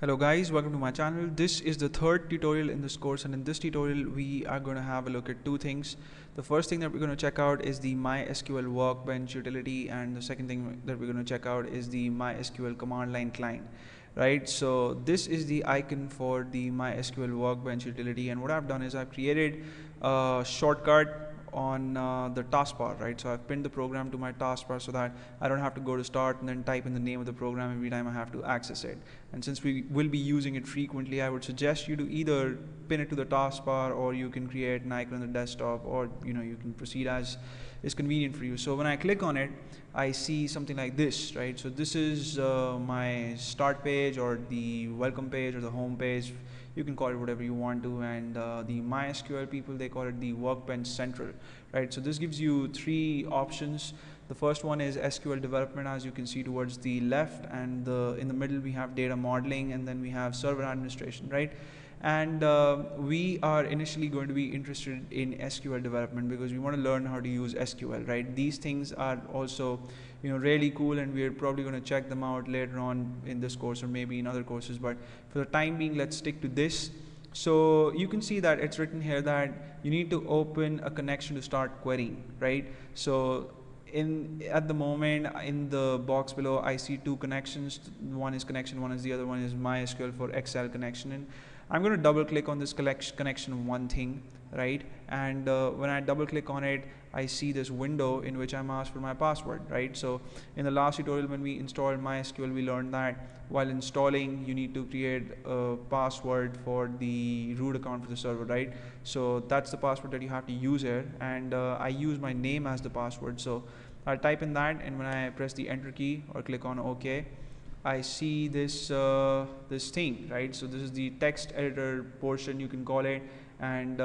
Hello guys, welcome to my channel. This is the third tutorial in this course, and in this tutorial we are going to have a look at two things. The first thing that we're going to check out is the MySQL Workbench utility, and the second thing that we're going to check out is the MySQL command line client. Right, so this is the icon for the MySQL Workbench utility, and what I've done is I've created a shortcut on the taskbar, right? So I've pinned the program to my taskbar so that I don't have to go to start and then type in the name of the program every time I have to access it. And since we will be using it frequently, I would suggest you to either pin it to the taskbar, or you can create an icon on the desktop, or you can proceed as is convenient for you. So when I click on it, I see something like this, right? So this is my start page, or the welcome page, or the home page. You can call it whatever you want to, and the MySQL people, they call it the Workbench Central, right? So this gives you three options. The first one is SQL development, as you can see towards the left, and in the middle we have data modeling, and then we have server administration, right? And we are initially going to be interested in SQL development because we want to learn how to use SQL, right? These things are also really cool, and we're probably going to check them out later on in this course or maybe in other courses, but for the time being, let's stick to this. So you can see that it's written here that you need to open a connection to start querying, right? So at the moment, in the box below, I see two connections. One is connection one, is the other one is MySQL for Excel connection. And I'm going to double click on this connection one thing, right? And when I double click on it, I see this window in which I'm asked for my password, right? So in the last tutorial, when we installed MySQL, we learned that while installing, you need to create a password for the root account for the server, right? So that's the password that you have to use here, and I use my name as the password. So I'll type in that, and when I press the enter key or click on OK, I see this this thing, right? So this is the text editor portion, you can call it, and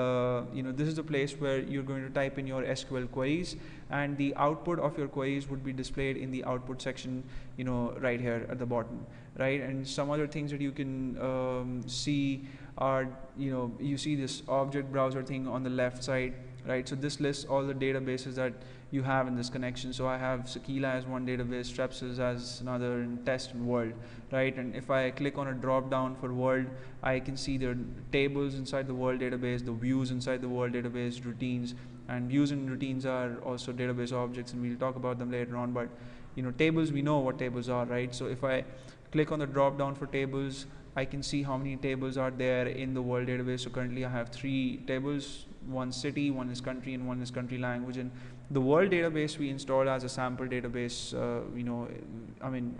this is the place where you're going to type in your SQL queries, and the output of your queries would be displayed in the output section, right here at the bottom, right? And some other things that you can see are, you see this object browser thing on the left side, right? So this lists all the databases that you have in this connection. So I have Sakila as one database, Strepsils as another, and Test and World, right? And if I click on a drop down for World, I can see the tables inside the World database, the views inside the World database, routines, and views and routines are also database objects, and we'll talk about them later on. But tables, we know what tables are, right? So if I click on the drop down for tables, I can see how many tables are there in the World database. So currently I have 3 tables, one city, one is country, and one is country language. And the World database we installed as a sample database,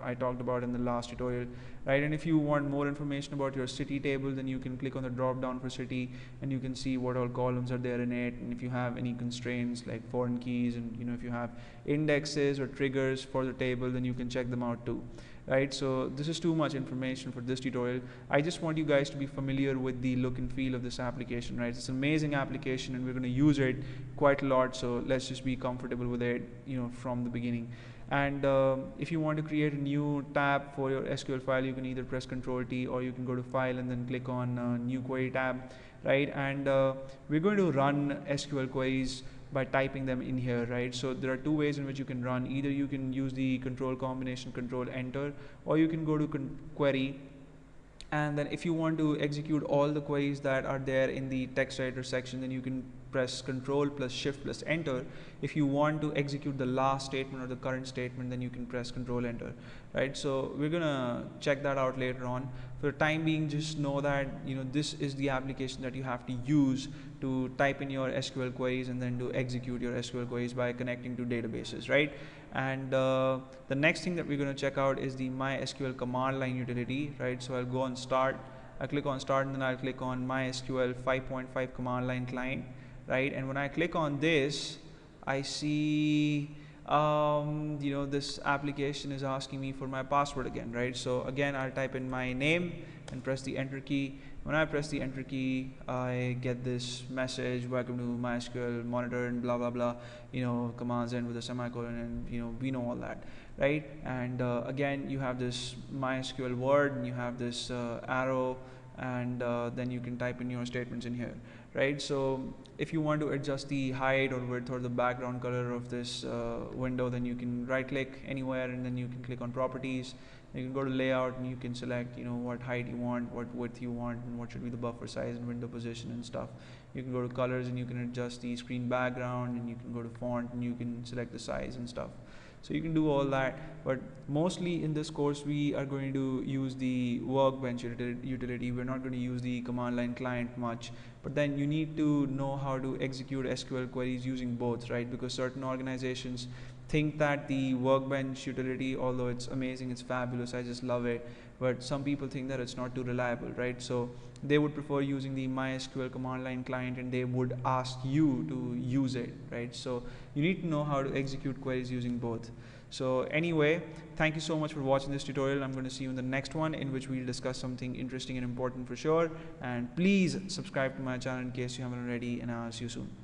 I talked about in the last tutorial, right? And if you want more information about your city table, then you can click on the drop down for city, and you can see what all columns are there in it, and if you have any constraints like foreign keys, and if you have indexes or triggers for the table, then you can check them out too, right? So this is too much information for this tutorial. I just want you guys to be familiar with the look and feel of this application, right? It's an amazing application, and we're going to use it quite a lot, so let's just be comfortable with it from the beginning. And if you want to create a new tab for your SQL file, you can either press Ctrl T, or you can go to File and then click on New Query tab, right? And we're going to run SQL queries by typing them in here, right? So there are two ways in which you can run. Either you can use the control combination, Control Enter, or you can go to Query, and then if you want to execute all the queries that are there in the text editor section, then you can press Control plus Shift plus Enter. If you want to execute the last statement or the current statement, then you can press Control Enter, right? So we're gonna check that out later on. For the time being, just know that this is the application that you have to use to type in your SQL queries and then to execute your SQL queries by connecting to databases, right? And the next thing that we're going to check out is the MySQL command line utility, right? So I'll go on Start, I click on Start, and then I'll click on MySQL 5.5 command line client, right? And when I click on this, I see this application is asking me for my password again, right? So again, I'll type in my name and press the enter key. When I press the enter key, I get this message, welcome to MySQL monitor, and blah blah blah, commands end with a semicolon, and we know all that, right? And again, you have this MySQL word, and you have this arrow, and then you can type in your statements in here, right? So if you want to adjust the height or width or the background color of this window, then you can right click anywhere, and then you can click on properties, You can go to layout and you can select, you know, what height you want, what width you want, and what should be the buffer size and window position and stuff. You can go to colors and you can adjust the screen background, and you can go to font and you can select the size and stuff. So you can do all that, but mostly in this course we are going to use the Workbench utility. We're not going to use the command line client much, but then you need to know how to execute SQL queries using both, right? Because certain organizations think that the Workbench utility, although it's amazing, it's fabulous, I just love it, but some people think that it's not too reliable, right? So they would prefer using the MySQL command line client, and they would ask you to use it, right? So you need to know how to execute queries using both. So anyway, thank you so much for watching this tutorial. I'm going to see you in the next one, in which we'll discuss something interesting and important for sure. And please subscribe to my channel in case you haven't already, and I'll see you soon.